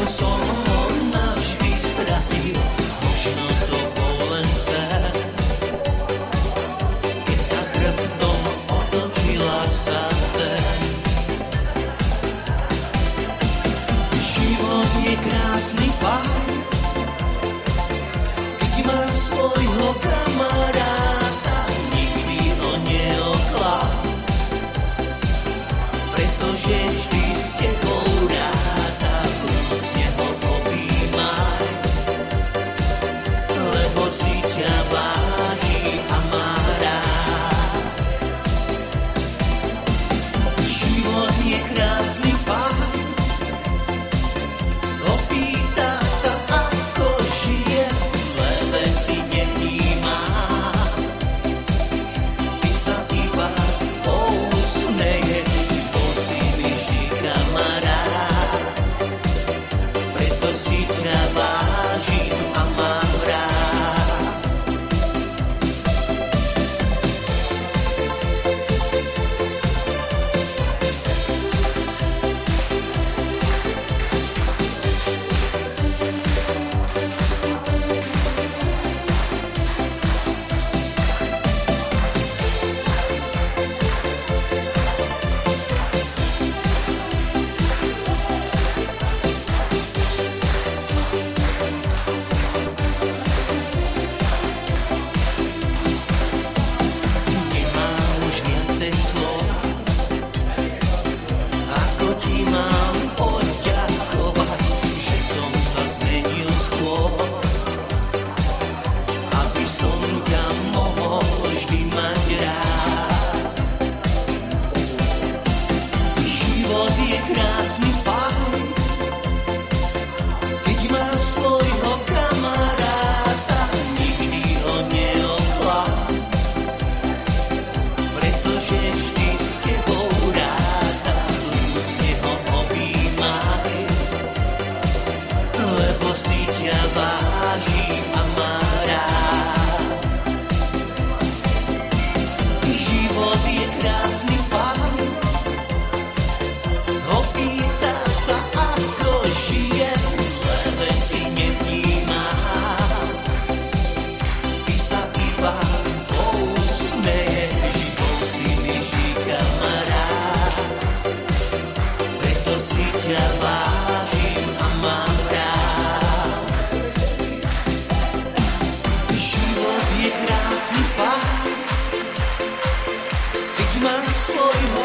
som ho navždy stratil, možno to bol len sen. Keď za chrbtom otočila sa zem. Život je krásny fakt, keď má svojho kamaráta, nikdy ho neoklad, pretože vždy s tebou ráta, vrúcne ho objímaj, lebo si ťa váži a má rád. Život je krásny fakt, opýta sa, ako žije, zlé veci nevníma. Ty sa iba pousmeješ, bol si mi vždy kamarát, preto si ťa vážim a mám rád. Nemám už viacej slov, ako ti mám poďakovať, že som sa zmenil skôr, aby som ťa mohol vždy mať rád. Život je krásny fakt, keď má svojho kamaráta, nikdy ho neoklad, pretože vždy s tebou ráta, vrúcne ho objímaj, lebo si ťa váži a má rád. Život je krásny fakt, opýta sa, ako žije, zlé veci nevníma. Ty sa iba pousmeješ, bol si mi vždy kamarát, preto si ťa vážim a mám rád. Život je krásny fakt, keď má svojho